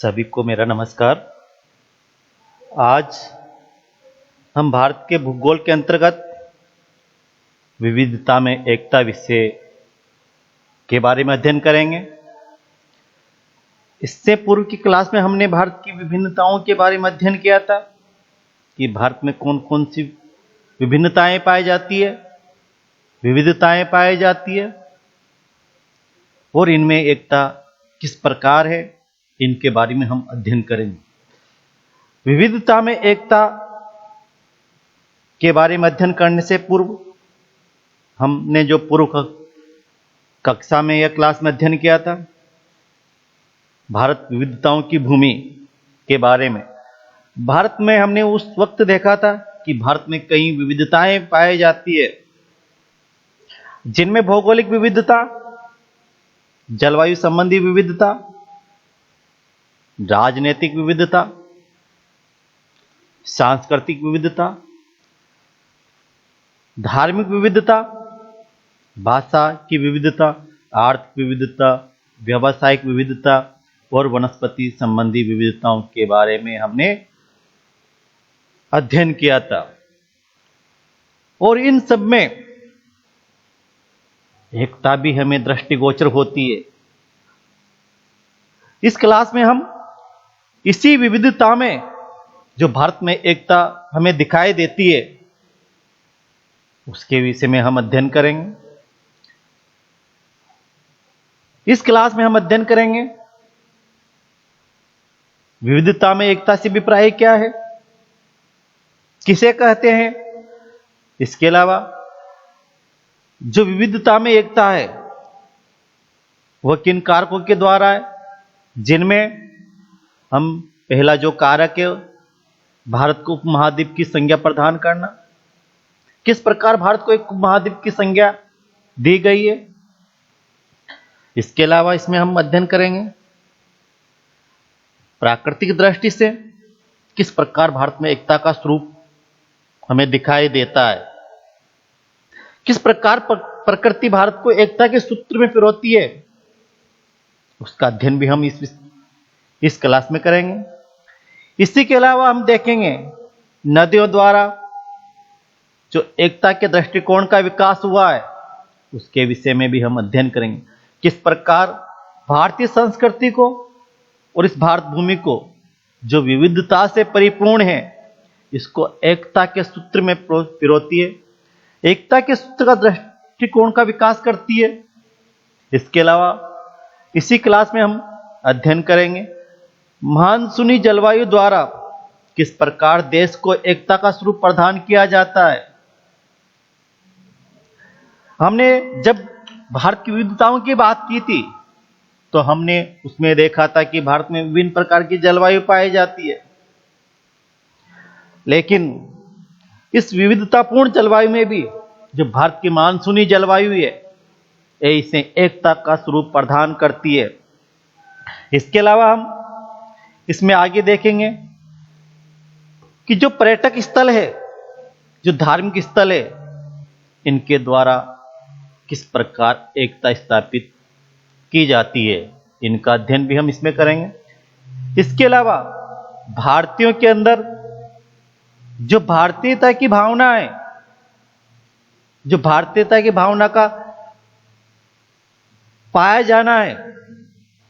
सभी को मेरा नमस्कार। आज हम भारत के भूगोल के अंतर्गत विविधता में एकता विषय के बारे में अध्ययन करेंगे। इससे पूर्व की क्लास में हमने भारत की विभिन्नताओं के बारे में अध्ययन किया था कि भारत में कौन कौन सी विभिन्नताएं पाई जाती है, विविधताएं पाई जाती है और इनमें एकता किस प्रकार है, इनके बारे में हम अध्ययन करेंगे। विविधता में एकता के बारे में अध्ययन करने से पूर्व हमने जो पूर्व कक्षा में या क्लास में अध्ययन किया था भारत विविधताओं की भूमि के बारे में, भारत में हमने उस वक्त देखा था कि भारत में कई विविधताएं पाई जाती है, जिनमें भौगोलिक विविधता, जलवायु संबंधी विविधता, राजनीतिक विविधता, सांस्कृतिक विविधता, धार्मिक विविधता, भाषा की विविधता, आर्थिक विविधता, व्यावसायिक विविधता और वनस्पति संबंधी विविधताओं के बारे में हमने अध्ययन किया था। और इन सब में एकता भी हमें दृष्टिगोचर होती है। इस क्लास में हम इसी विविधता में जो भारत में एकता हमें दिखाई देती है उसके विषय में हम अध्ययन करेंगे। इस क्लास में हम अध्ययन करेंगे विविधता में एकता से अभिप्राय क्या है, किसे कहते हैं। इसके अलावा जो विविधता में एकता है वह किन कारकों के द्वारा है, जिनमें हम पहला जो कारक है भारत को उपमहाद्वीप की संज्ञा प्रदान करना, किस प्रकार भारत को एक उपमहाद्वीप की संज्ञा दी गई है। इसके अलावा इसमें हम अध्ययन करेंगे प्राकृतिक दृष्टि से किस प्रकार भारत में एकता का स्वरूप हमें दिखाई देता है, किस प्रकार प्रकृति भारत को एकता के सूत्र में पिरोती है, उसका अध्ययन भी हम इस क्लास में करेंगे। इसी के अलावा हम देखेंगे नदियों द्वारा जो एकता के दृष्टिकोण का विकास हुआ है उसके विषय में भी हम अध्ययन करेंगे। किस प्रकार भारतीय संस्कृति को और इस भारत भूमि को जो विविधता से परिपूर्ण है इसको एकता के सूत्र में पिरोती है, एकता के सूत्र का दृष्टिकोण का विकास करती है। इसके अलावा इसी क्लास में हम अध्ययन करेंगे मानसूनी जलवायु द्वारा किस प्रकार देश को एकता का स्वरूप प्रदान किया जाता है। हमने जब भारत की विविधताओं की बात की थी तो हमने उसमें देखा था कि भारत में विभिन्न प्रकार की जलवायु पाई जाती है, लेकिन इस विविधतापूर्ण जलवायु में भी जो भारत की मानसूनी जलवायु है इसे एकता का स्वरूप प्रदान करती है। इसके अलावा हम इसमें आगे देखेंगे कि जो पर्यटक स्थल है, जो धार्मिक स्थल है, इनके द्वारा किस प्रकार एकता स्थापित की जाती है, इनका अध्ययन भी हम इसमें करेंगे। इसके अलावा भारतीयों के अंदर जो भारतीयता की भावना है, जो भारतीयता की भावना का पाया जाना है,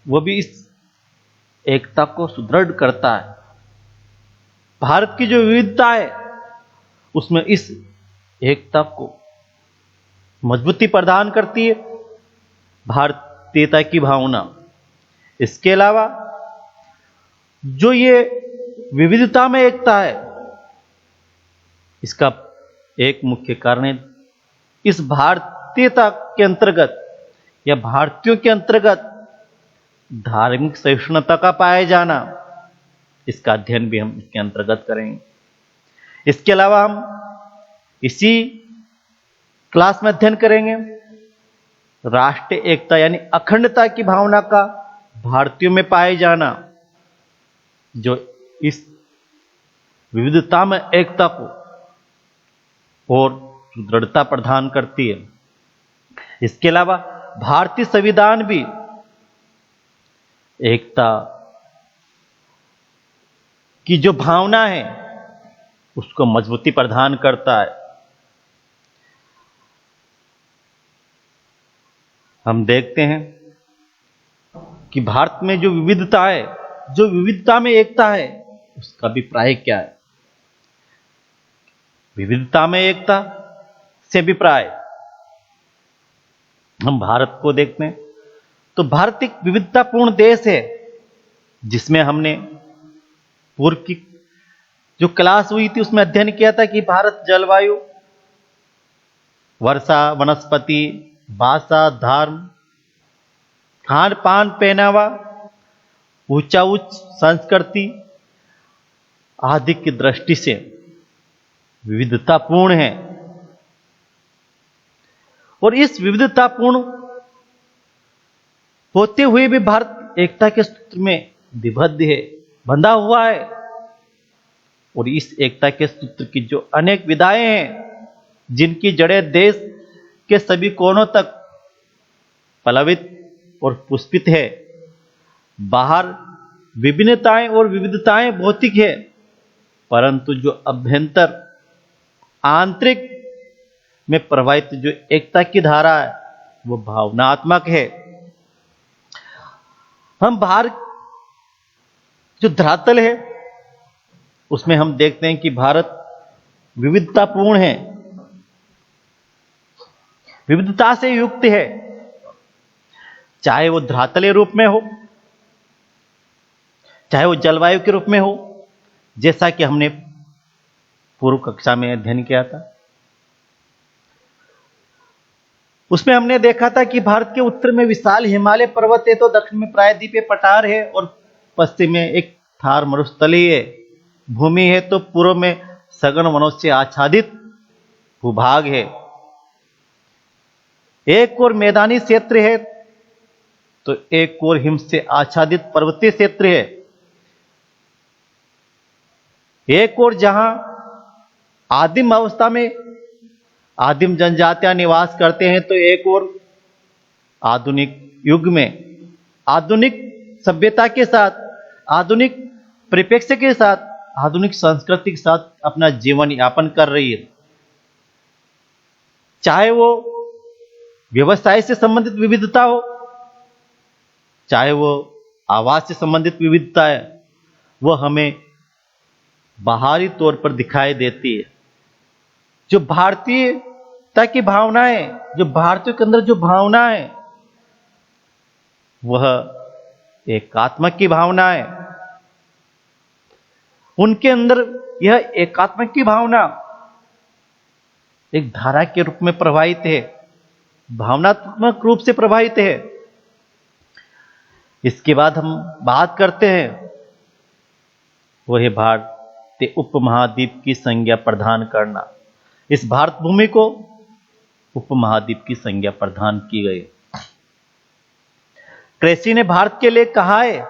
वह भी इस एकता को सुदृढ़ करता है। भारत की जो विविधता है उसमें इस एकता को मजबूती प्रदान करती है भारतीयता की भावना। इसके अलावा जो ये विविधता में एकता है इसका एक मुख्य कारण है इस भारतीयता के अंतर्गत या भारतीयों के अंतर्गत धार्मिक सहिष्णुता का पाया जाना। इसका अध्ययन भी हम इसके अंतर्गत करेंगे। इसके अलावा हम इसी क्लास में अध्ययन करेंगे राष्ट्रीय एकता यानी अखंडता की भावना का भारतीयों में पाए जाना, जो इस विविधता में एकता को और सुदृढ़ता प्रदान करती है। इसके अलावा भारतीय संविधान भी एकता की जो भावना है उसको मजबूती प्रदान करता है। हम देखते हैं कि भारत में जो विविधता है, जो विविधता में एकता है, उसका अभिप्राय क्या है? विविधता में एकता से अभिप्राय हम भारत को देखते हैं तो भारत एक विविधतापूर्ण देश है, जिसमें हमने पूर्व की जो क्लास हुई थी उसमें अध्ययन किया था कि भारत जलवायु, वर्षा, वनस्पति, भाषा, धर्म, खान पान, पहनावा, ऊंचा उच्च संस्कृति आदि की दृष्टि से विविधतापूर्ण है। और इस विविधतापूर्ण होते हुए भी भारत एकता के सूत्र में निबद्ध है, बंधा हुआ है। और इस एकता के सूत्र की जो अनेक विधाएं हैं, जिनकी जड़ें देश के सभी कोनों तक पल्लवित और पुष्पित है। बाहर विभिन्नताएं और विविधताएं भौतिक है, परंतु जो अभ्यंतर आंतरिक में प्रवाहित जो एकता की धारा है वो भावनात्मक है। हम भारत जो धरातल है उसमें हम देखते हैं कि भारत विविधतापूर्ण है, विविधता से युक्त है, चाहे वो धरातलीय रूप में हो, चाहे वो जलवायु के रूप में हो, जैसा कि हमने पूर्व कक्षा में अध्ययन किया था। उसमें हमने देखा था कि भारत के उत्तर में विशाल हिमालय पर्वत है, तो दक्षिण में प्रायद्वीपीय पठार है और पश्चिम में एक थार मरुस्थलीय भूमि है, तो पूर्व में सघन वनों से आच्छादित भूभाग है। एक और मैदानी क्षेत्र है तो एक और हिम से आच्छादित पर्वतीय क्षेत्र है। एक और जहां आदिम अवस्था में आदिम जनजातियां निवास करते हैं, तो एक और आधुनिक युग में आधुनिक सभ्यता के साथ, आधुनिक परिप्रेक्ष्य के साथ, आधुनिक संस्कृति के साथ अपना जीवन यापन कर रही है। चाहे वो व्यवसाय से संबंधित विविधता हो, चाहे वो आवास से संबंधित विविधता है, वो हमें बाहरी तौर पर दिखाई देती है। जो भारतीयता की भावना है, जो भारतीयों के अंदर जो भावना है, वह एकात्मक की भावना है। उनके अंदर यह एकात्मक की भावना एक धारा के रूप में प्रवाहित है, भावनात्मक रूप से प्रवाहित है। इसके बाद हम बात करते हैं वह है भारतीय उपमहाद्वीप की संज्ञा प्रदान करना। इस भारत भूमि को उपमहाद्वीप की संज्ञा प्रदान की गई। ट्रेसी ने भारत के लिए कहा है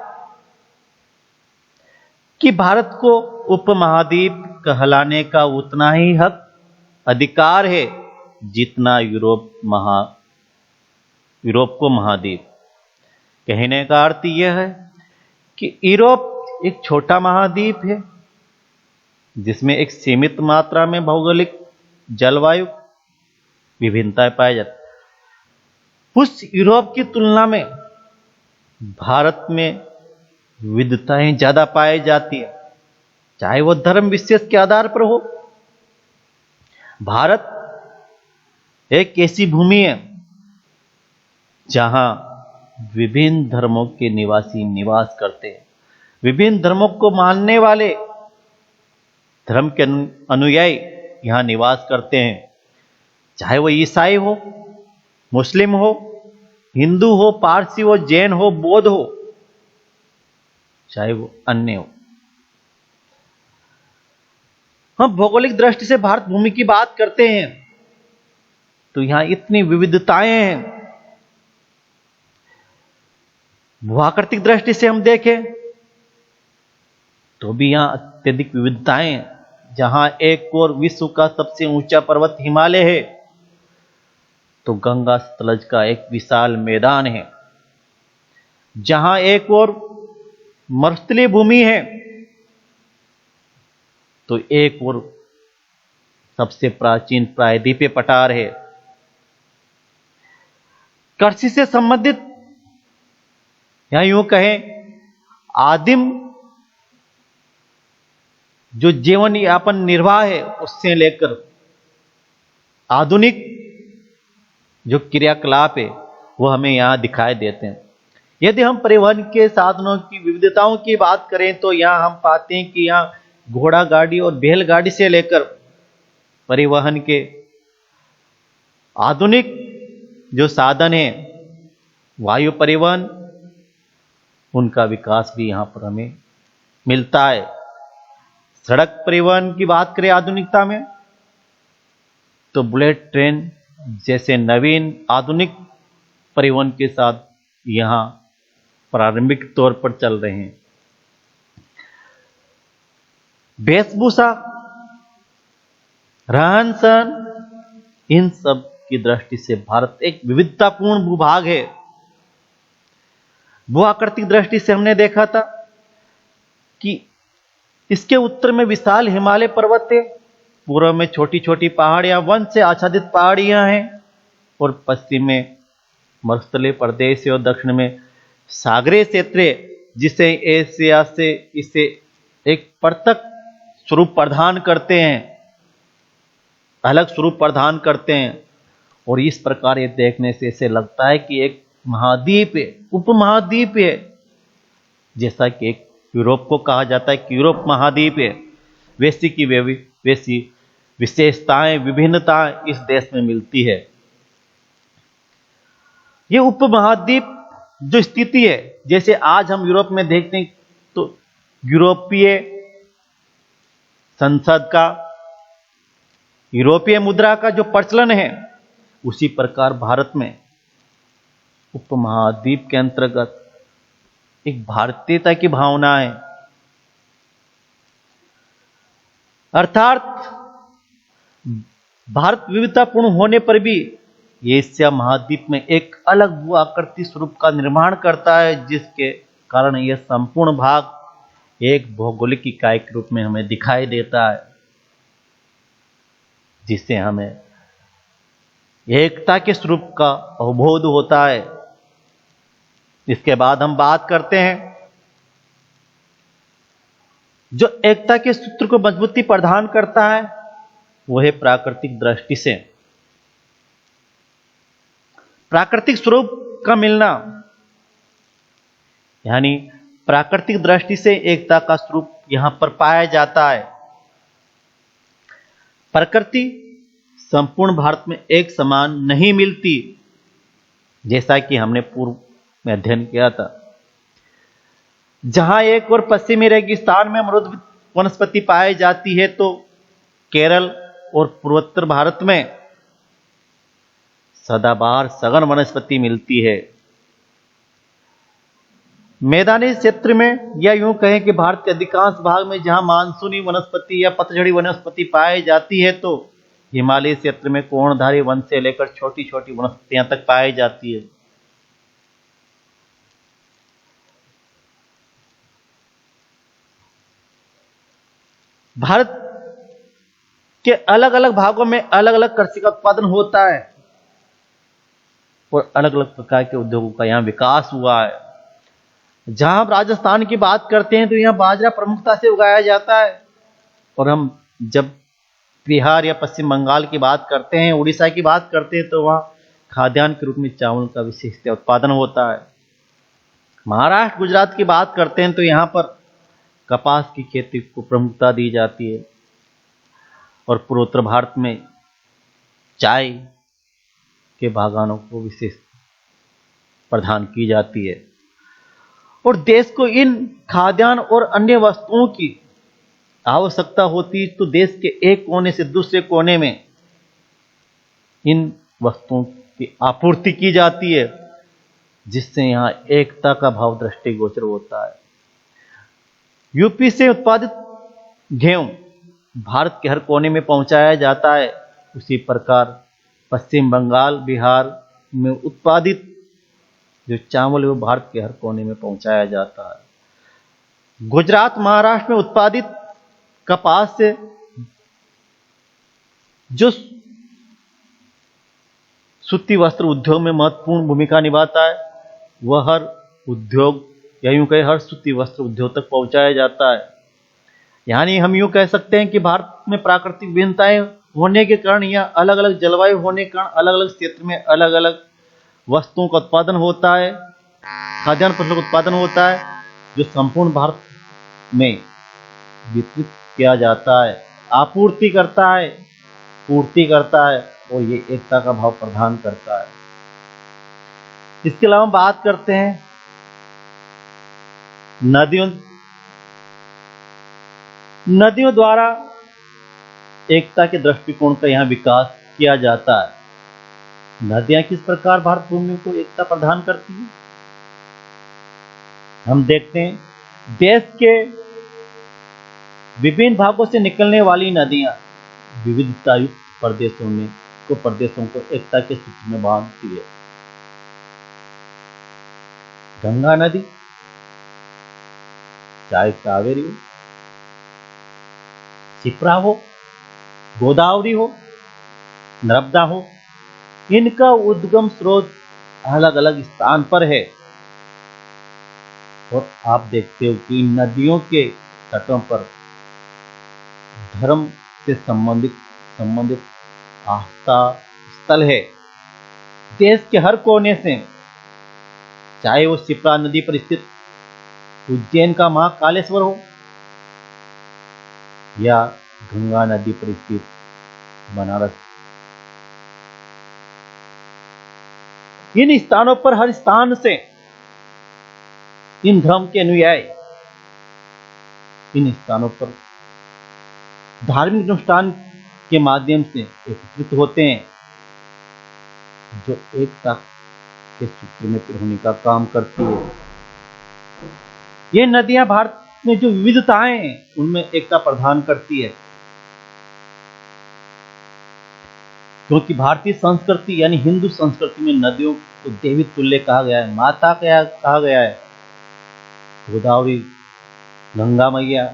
कि भारत को उपमहाद्वीप कहलाने का उतना ही हक, अधिकार है जितना यूरोप को महाद्वीप। कहने का अर्थ यह है कि यूरोप एक छोटा महाद्वीप है जिसमें एक सीमित मात्रा में भौगोलिक जलवायु विभिन्नताएं पाई जाती। उस यूरोप की तुलना में भारत में विविधताएं ज्यादा पाई जाती है, चाहे वो धर्म विशेष के आधार पर हो। भारत एक ऐसी भूमि है जहां विभिन्न धर्मों के निवासी निवास करते हैं। विभिन्न धर्मों को मानने वाले धर्म के अनुयायी यहां निवास करते हैं, चाहे वो ईसाई हो, मुस्लिम हो, हिंदू हो, पारसी हो, जैन हो, बौद्ध हो, चाहे वो अन्य हो। हम भौगोलिक दृष्टि से भारत भूमि की बात करते हैं तो यहां इतनी विविधताएं हैं। भूआकृतिक दृष्टि से हम देखें तो भी यहां अत्यधिक विविधताएं हैं। जहां एक और विश्व का सबसे ऊंचा पर्वत हिमालय है, तो गंगा सतलज का एक विशाल मैदान है। जहां एक और मरुस्थलीय भूमि है, तो एक और सबसे प्राचीन प्रायद्वीपीय पठार है। कृषि से संबंधित या यूं कहें आदिम जो जीवन यापन निर्वाह है उससे लेकर आधुनिक जो क्रियाकलाप है वो हमें यहां दिखाई देते हैं। यदि हम परिवहन के साधनों की विविधताओं की बात करें तो यहां हम पाते हैं कि यहां घोड़ा गाड़ी और बैलगाड़ी से लेकर परिवहन के आधुनिक जो साधन है वायु परिवहन, उनका विकास भी यहां पर हमें मिलता है। सड़क परिवहन की बात करें आधुनिकता में तो बुलेट ट्रेन जैसे नवीन आधुनिक परिवहन के साथ यहां प्रारंभिक तौर पर चल रहे हैं। वेशभूषा, रहन सहन, इन सब की दृष्टि से भारत एक विविधतापूर्ण भूभाग है। भूआकृतिक दृष्टि से हमने देखा था कि इसके उत्तर में विशाल हिमालय पर्वत है, पूर्व में छोटी छोटी पहाड़ियां वन से आच्छादित पहाड़ियां हैं और पश्चिम में मरुस्थलीय प्रदेश है और दक्षिण में सागरीय क्षेत्र है, जिसे एशिया से इसे एक पृथक स्वरूप प्रदान करते हैं, अलग स्वरूप प्रदान करते हैं। और इस प्रकार ये देखने से ऐसे लगता है कि एक महाद्वीप है, उपमहाद्वीप है, जैसा कि एक यूरोप को कहा जाता है कि यूरोप महाद्वीप है। वैसी विशेषताएं, विभिन्नताएं इस देश में मिलती है। ये उपमहाद्वीप जो स्थिति है, जैसे आज हम यूरोप में देखते हैं तो यूरोपीय संसद का, यूरोपीय मुद्रा का जो प्रचलन है, उसी प्रकार भारत में उपमहाद्वीप के अंतर्गत एक भारतीयता की भावना है। अर्थात भारत विविधतापूर्ण होने पर भी एशिया महाद्वीप में एक अलग भू आकृति स्वरूप का निर्माण करता है, जिसके कारण यह संपूर्ण भाग एक भौगोलिक इकाई के रूप में हमें दिखाई देता है, जिससे हमें एकता के स्वरूप का अवबोध होता है। इसके बाद हम बात करते हैं जो एकता के सूत्र को मजबूती प्रदान करता है वो है प्राकृतिक दृष्टि से प्राकृतिक स्वरूप का मिलना, यानी प्राकृतिक दृष्टि से एकता का स्वरूप यहां पर पाया जाता है। प्रकृति संपूर्ण भारत में एक समान नहीं मिलती, जैसा कि हमने पूर्व में अध्ययन किया था। जहां एक और पश्चिमी रेगिस्तान में मृद वनस्पति पाई जाती है, तो केरल और पूर्वोत्तर भारत में सदाबहार सघन वनस्पति मिलती है। मैदानी क्षेत्र में या यूं कहें कि भारत के अधिकांश भाग में जहां मानसूनी वनस्पति या पतझड़ी वनस्पति पाई जाती है, तो हिमालय क्षेत्र में कोणधारी वन से लेकर छोटी छोटी वनस्पतियां तक पाई जाती है। भारत के अलग अलग भागों में अलग अलग कृषि का उत्पादन होता है और अलग अलग प्रकार के उद्योगों का यहां विकास हुआ है। जहां हम राजस्थान की बात करते हैं तो यहां बाजरा प्रमुखता से उगाया जाता है, और हम जब बिहार या पश्चिम बंगाल की बात करते हैं, उड़ीसा की बात करते हैं, तो वहां खाद्यान्न के रूप में चावल का विशेष उत्पादन होता है। महाराष्ट्र, गुजरात की बात करते हैं तो यहां पर कपास की खेती को प्रमुखता दी जाती है, और पूर्वोत्तर भारत में चाय के बागानों को विशेष प्रदान की जाती है। और देश को इन खाद्यान्न और अन्य वस्तुओं की आवश्यकता होती, तो देश के एक कोने से दूसरे कोने में इन वस्तुओं की आपूर्ति की जाती है, जिससे यहां एकता का भाव दृष्टिगोचर होता है। यूपी से उत्पादित गेहूं भारत के हर कोने में पहुंचाया जाता है, उसी प्रकार पश्चिम बंगाल, बिहार में उत्पादित जो चावल है वो भारत के हर कोने में पहुंचाया जाता है। गुजरात, महाराष्ट्र में उत्पादित कपास से जो सूती वस्त्र उद्योग में महत्वपूर्ण भूमिका निभाता है, वह हर उद्योग या यूं कहे हर सूती वस्त्र उद्योग तक पहुंचाया जाता है। यानी हम यूं कह सकते हैं कि भारत में प्राकृतिक विभिन्नताएं होने के कारण या अलग अलग जलवायु होने के कारण अलग अलग क्षेत्र में अलग अलग वस्तुओं का उत्पादन होता है, खाद्यान्न फसलों का उत्पादन होता है, जो संपूर्ण भारत में वितरित किया जाता है, आपूर्ति करता है, पूर्ति करता है और ये एकता का भाव प्रदान करता है। इसके अलावा हम बात करते हैं नदियों द्वारा एकता के दृष्टिकोण का यहाँ विकास किया जाता है। नदियां किस प्रकार भारत भूमि को एकता प्रदान करती है, हम देखते हैं। देश के विभिन्न भागों से निकलने वाली नदियां विविधतायुक्त प्रदेशों को एकता के सूत्र में बांधती है। गंगा नदी, चाहे कावेरी हो, क्षिप्रा हो, गोदावरी हो, नर्मदा हो, इनका उद्गम स्रोत अलग अलग स्थान पर है और आप देखते हो कि इन नदियों के तटों पर धर्म से संबंधित आस्था स्थल है। देश के हर कोने से, चाहे वो क्षिप्रा नदी पर स्थित उज्जैन का महाकालेश्वर हो या गंगा नदी पर स्थित बनारस, इन स्थानों पर हर स्थान से इन धर्म के अनुयायी इन स्थानों पर धार्मिक अनुष्ठान के माध्यम से एकत्रित होते हैं, जो एकता के सूत्र में पिरोने का काम करती है। ये नदियां भारत में जो विविधताएं हैं उनमें एकता प्रदान करती है, क्योंकि भारतीय संस्कृति यानी हिंदू संस्कृति में नदियों को देवी तुल्य कहा गया है, माता कहा गया है। गोदावरी, गंगा मैया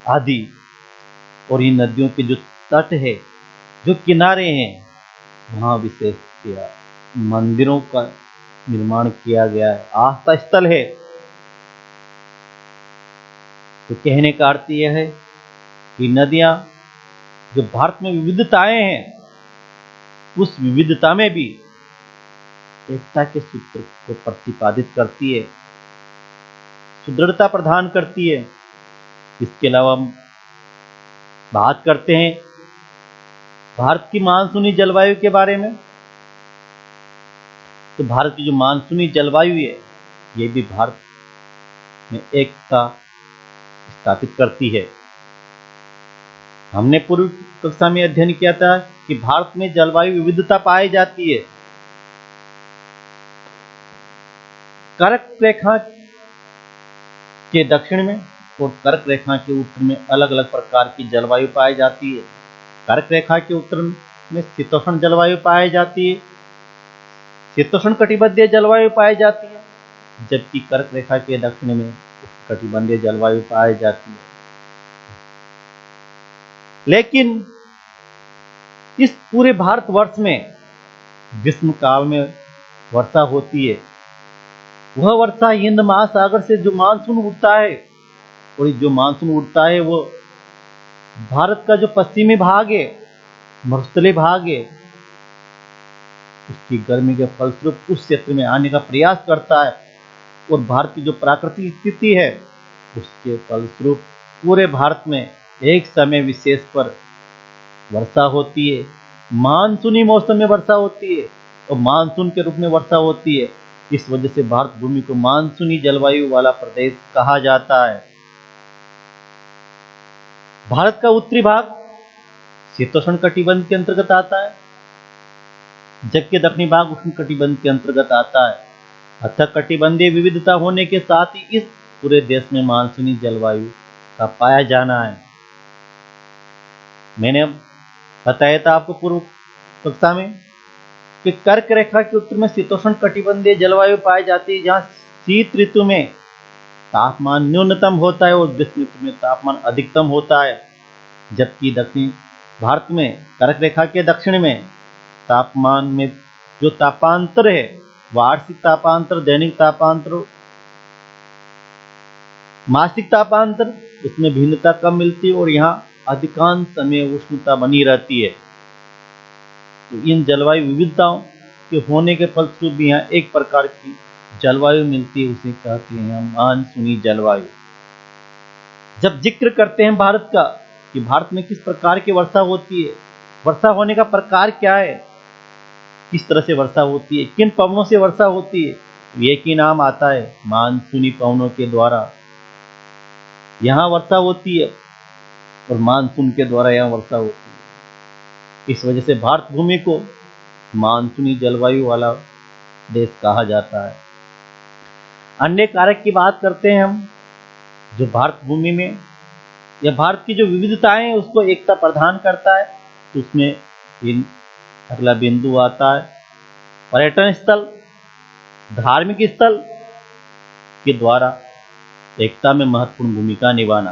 आदि, और इन नदियों के जो तट है, जो किनारे हैं, वहां विशेष मंदिरों का निर्माण किया गया है, आस्था स्थल है। तो कहने का अर्थ यह है कि नदियां जो भारत में विविधताएं हैं, उस विविधता में भी एकता के सूत्र को प्रतिपादित करती है, सुदृढ़ता प्रदान करती है। इसके अलावा हम बात करते हैं भारत की मानसूनी जलवायु के बारे में। तो भारत की जो मानसूनी जलवायु है, ये भी भारत में एकता स्थापित करती है। हमने पूर्व कक्षा में अध्ययन किया था कि भारत में जलवायु विविधता पाई जाती है। कर्क रेखा के दक्षिण में और कर्क रेखा के उत्तर में अलग अलग प्रकार की जलवायु पाई जाती है। कर्क रेखा के उत्तर में शीतोष्ण जलवायु पाई जाती है, शीतोष्ण कटिबंधीय जलवायु पाई जाती है, जबकि कर्क रेखा के दक्षिण में कटिबंधीय जलवायु पाई जाती है। लेकिन इस पूरे भारतवर्ष में ग्रीष्म काल में वर्षा होती है। वह वर्षा हिंद महासागर से जो मानसून उड़ता है, और जो मानसून उड़ता है वो भारत का जो पश्चिमी भाग है, मरुस्थलीय भाग है, उसकी गर्मी के फलस्वरूप उस क्षेत्र में आने का प्रयास करता है, और भारत की जो प्राकृतिक स्थिति है, उसके फलस्वरूप पूरे भारत में एक समय विशेष पर वर्षा होती है। मानसूनी मौसम में वर्षा होती है और मानसून के रूप में वर्षा होती है। इस वजह से भारत भूमि को मानसूनी जलवायु वाला प्रदेश कहा जाता है। भारत का उत्तरी भाग शीतोष्ण कटिबंध के अंतर्गत आता है, जबकि दक्षिणी भाग उष्ण कटिबंध के अंतर्गत आता है। अतः कटिबंधीय विविधता होने के साथ ही इस पूरे देश में मानसूनी जलवायु का पाया जाना है। मैंने बताया था आपको पूर्व कक्षा में कि कर्क रेखा के उत्तर में शीतोष्ण कटिबंधीय जलवायु पाई जाती है, जहां शीत ऋतु में तापमान न्यूनतम होता है और दक्षिण उत्तर में तापमान अधिकतम होता है, जबकि दक्षिण भारत में कर्क रेखा के दक्षिण में तापमान में जो तापांतर है, वार्षिक तापांतर, दैनिक तापांतर, मासिक तापांतर, उसमें भिन्नता कम मिलती है और यहाँ अधिकांश समय उष्णता बनी रहती है। तो इन जलवायु विविधताओं के होने के फलस्वरूप भी यहाँ एक प्रकार की जलवायु मिलती है, उसे कहते हैं मानसूनी जलवायु। जब जिक्र करते हैं भारत का कि भारत में किस प्रकार की वर्षा होती है, वर्षा होने का प्रकार क्या है, किस तरह से वर्षा होती है, किन पवनों से वर्षा होती है, एक ही नाम आता है, मानसूनी पवनों के द्वारा यहाँ वर्षा होती है और मानसून के द्वारा यहाँ वर्षा होती है। इस वजह से भारत भूमि को मानसूनी जलवायु वाला देश कहा जाता है। अन्य कारक की बात करते हैं हम, जो भारत भूमि में या भारत की जो विविधताएं हैं उसको एकता प्रदान करता है, तो उसमें अगला बिंदु आता है पर्यटन स्थल, धार्मिक स्थल के द्वारा एकता में महत्वपूर्ण भूमिका निभाना।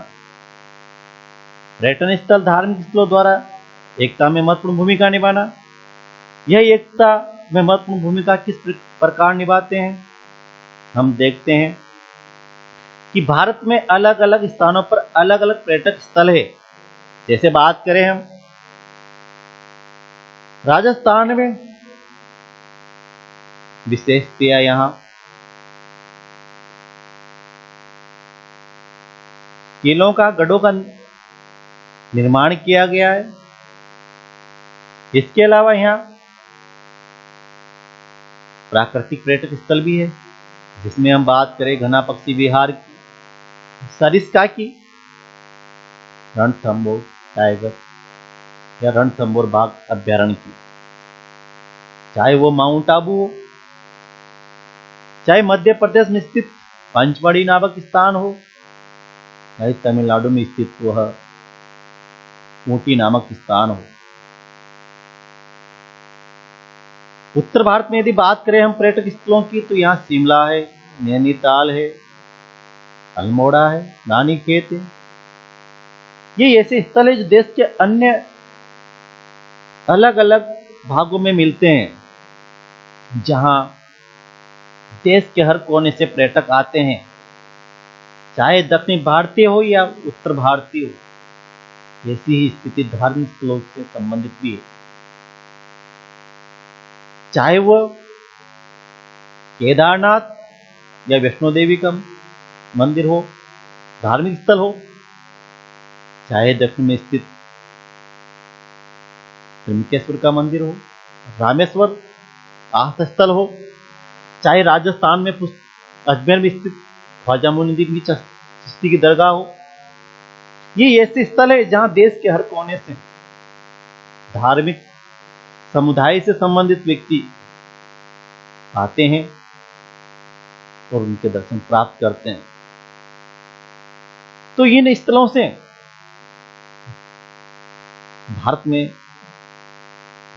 पर्यटन स्थल, धार्मिक स्थलों द्वारा एकता में महत्वपूर्ण भूमिका निभाना। यह एकता में महत्वपूर्ण भूमिका किस प्रकार निभाते हैं, हम देखते हैं कि भारत में अलग अलग स्थानों पर अलग अलग पर्यटक स्थल है। जैसे बात करें हम राजस्थान में, विशेषतया यहाँ किलों का, गढ़ों का निर्माण किया गया है। इसके अलावा यहाँ प्राकृतिक पर्यटक स्थल भी है, जिसमें हम बात करें घना पक्षी विहार की, सरिस्का की, रणथंभौर टाइगर या रणथंभौर बाघ अभ्यारण्य की, चाहे वो माउंट आबू हो, चाहे मध्य प्रदेश में स्थित पंचमढ़ी नामक स्थान हो, चाहे तमिलनाडु में स्थित वह ऊटी नामक स्थान हो। उत्तर भारत में यदि बात करें हम पर्यटक स्थलों की, तो यहाँ शिमला है, नैनीताल है, अल्मोड़ा है, रानीखेत है। ये ऐसे स्थल है जो देश के अन्य अलग अलग भागों में मिलते हैं, जहां देश के हर कोने से पर्यटक आते हैं, चाहे दक्षिण भारतीय हो या उत्तर भारतीय हो। ऐसी ही स्थिति धार्मिक स्थलों से संबंधित भी है, चाहे वो केदारनाथ या वैष्णो देवी का मंदिर हो, धार्मिक स्थल हो, चाहे दक्षिण में स्थित त्रिमकेश्वर का मंदिर हो, रामेश्वर आस्था स्थल हो, चाहे राजस्थान में अजमेर में स्थित ख्वाजा मोइनुद्दीन की चिश्ती की दरगाह हो। ये ऐसे स्थल है जहां देश के हर कोने से धार्मिक समुदाय से संबंधित व्यक्ति आते हैं और उनके दर्शन प्राप्त करते हैं। तो इन स्थलों से भारत में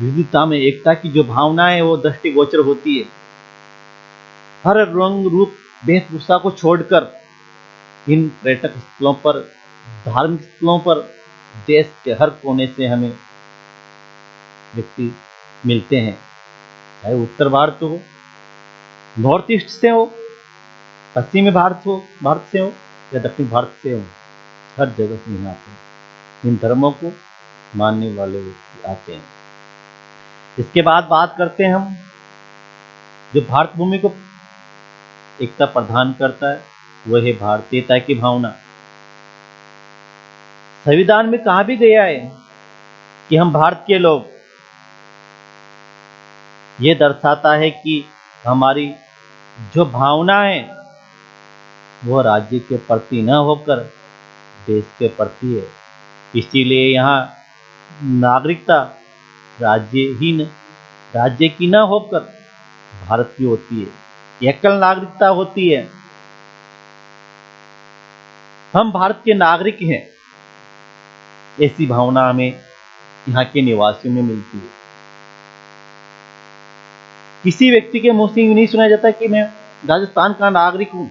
विविधता में एकता की जो भावना है वो दृष्टिगोचर होती है। हर रंग रूप वेशभूषा को छोड़कर इन पर्यटक स्थलों पर, धार्मिक स्थलों पर देश के हर कोने से हमें व्यक्ति मिलते हैं, चाहे उत्तर भारत हो, नॉर्थ ईस्ट से हो, पश्चिमी भारत से हो या दक्षिण भारत से हो, हर जगह से यहाँ आते हैं। इन धर्मों को मानने वाले व्यक्ति आते हैं। इसके बाद बात करते हैं हम, जो भारत भूमि को एकता प्रदान करता है वह है भारतीयता की भावना। संविधान में कहा भी गया है कि हम भारत के लोग, ये दर्शाता है कि हमारी जो भावना है वह राज्य के प्रति न होकर देश के प्रति है। इसीलिए यहाँ नागरिकता राज्य की न होकर भारत की होती है, एकल नागरिकता होती है। हम भारत के नागरिक हैं, ऐसी भावना हमें यहाँ के निवासियों में मिलती है। किसी व्यक्ति के मुंह से नहीं सुना जाता कि मैं राजस्थान का नागरिक हूं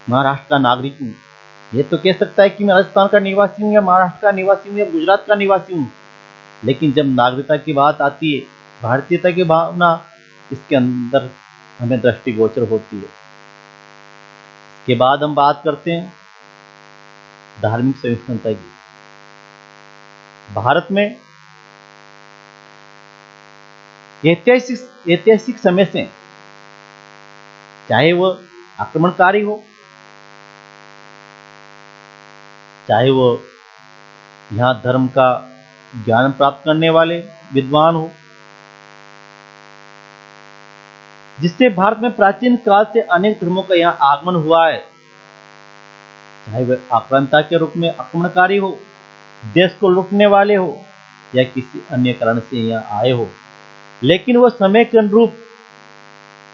महाराष्ट्र का नागरिक हूँ। ये तो कह सकता है कि मैं राजस्थान का निवासी हूँ या महाराष्ट्र का निवासी हूँ या गुजरात का निवासी हूँ, लेकिन जब नागरिकता की बात आती है, भारतीयता की भावना इसके अंदर हमें दृष्टिगोचर होती है। इसके बाद हम बात करते हैं धार्मिक सहिष्णुता की। भारत में ऐतिहासिक समय से, चाहे वह आक्रमणकारी हो, चाहे वो यहाँ धर्म का ज्ञान प्राप्त करने वाले विद्वान हो, जिससे भारत में प्राचीन काल से अनेक धर्मों का यहाँ आगमन हुआ है, चाहे वह आक्रांता के रूप में आक्रमणकारी हो, देश को लूटने वाले हो या किसी अन्य कारण से यहाँ आए हो, लेकिन वह समय के अनुरूप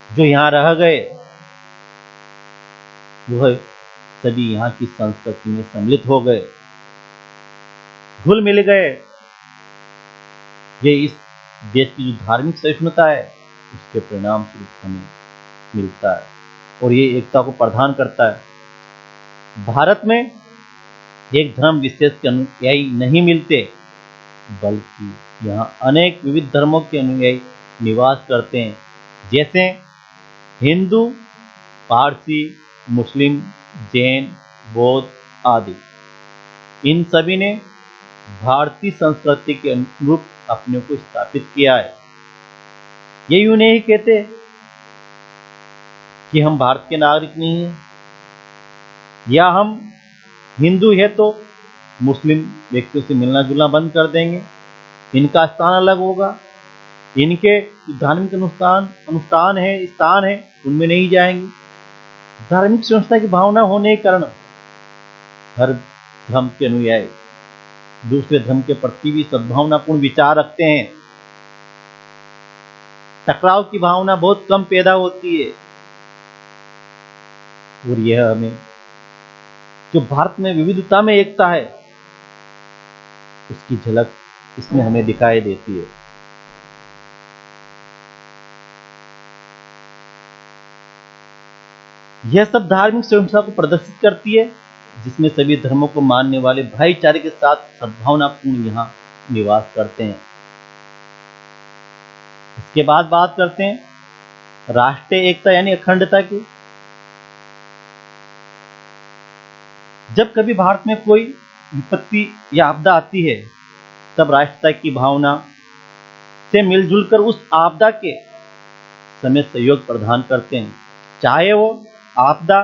जो यहाँ रह गए वह सभी यहाँ की संस्कृति में सम्मिलित हो गए, घुल मिल गए। ये इस देश की जो धार्मिक सहिष्णुता है उसके परिणाम स्वरूप हमें मिलता है और ये एकता को प्रदान करता है। भारत में एक धर्म विशेष के अनुयायी नहीं मिलते, बल्कि यहाँ अनेक विविध धर्मों के अनुयायी निवास करते हैं, जैसे हिंदू, पारसी, मुस्लिम, जैन, बौद्ध आदि। इन सभी ने भारतीय संस्कृति के अनुरूप अपने को स्थापित किया है। ये यूं नहीं कहते कि हम भारत के नागरिक नहीं हैं या हम हिंदू है तो मुस्लिम व्यक्तियों से मिलना जुलना बंद कर देंगे, इनका स्थान अलग होगा, इनके धार्मिक अनुष्ठान है, स्थान है, उनमें नहीं जाएंगे। धार्मिक संस्था की भावना होने के कारण हर धर्म के अनुयायी दूसरे धर्म के प्रति भी सद्भावनापूर्ण विचार रखते हैं। टकराव की भावना बहुत कम पैदा होती है और यह हमें जो भारत में विविधता में एकता है उसकी झलक इसमें हमें दिखाई देती है। यह सब धार्मिक सहिष्णुता को प्रदर्शित करती है, जिसमें सभी धर्मों को मानने वाले भाईचारे के साथ सद्भावनापूर्ण यहाँ निवास करते हैं। इसके बाद बात करते हैं राष्ट्रीय एकता यानी अखंडता की। जब कभी भारत में कोई विपत्ति या आपदा आती है, तब राष्ट्रता की भावना से मिलजुल कर उस आपदा के समय सहयोग प्रदान करते हैं, चाहे वो आपदा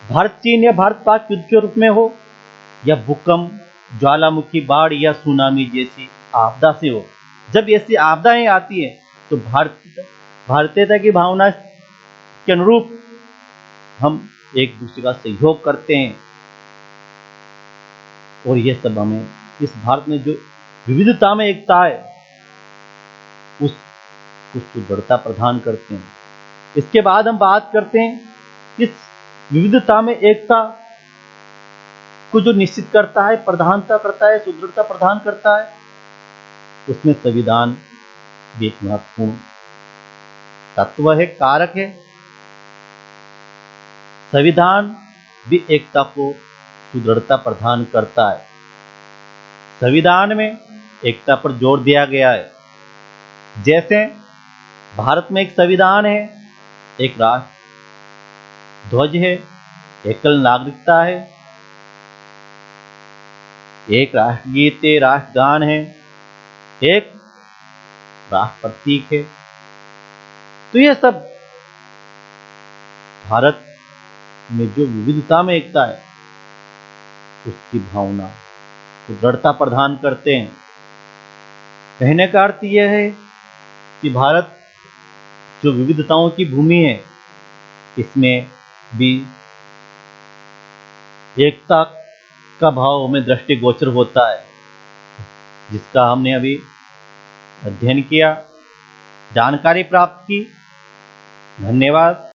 भारत चीन या भारत पाक युद्ध के रूप में हो या भूकंप, ज्वालामुखी, बाढ़ या सुनामी जैसी आपदा से हो। जब ऐसी आपदाएं आती हैं तो भारतीयता की भावना के अनुरूप हम एक दूसरे का सहयोग करते हैं और यह सब हमें इस भारत में जो विविधता में एकता है उसको दृढ़ता प्रदान करते हैं। इसके बाद हम बात करते हैं इस विविधता में एकता को जो निश्चित करता है, प्रधानता करता है, सुदृढ़ता प्रदान करता है, उसमें संविधान भी एक महत्वपूर्ण तत्व है, कारक है। संविधान भी एकता को सुदृढ़ता प्रदान करता है। संविधान में एकता पर जोर दिया गया है। जैसे भारत में एक संविधान है, एक राष्ट्र ध्वज है, एकल नागरिकता है, एक राष्ट्रगीत है, राष्ट्रगान है, एक राष्ट्र प्रतीक है। तो यह सब भारत में जो विविधता में एकता है उसकी भावना को दृढ़ता प्रदान करते हैं। कहने का अर्थ यह है कि भारत जो विविधताओं की भूमि है, इसमें भी एकता का भाव हमें दृष्टिगोचर होता है, जिसका हमने अभी अध्ययन किया, जानकारी प्राप्त की। धन्यवाद।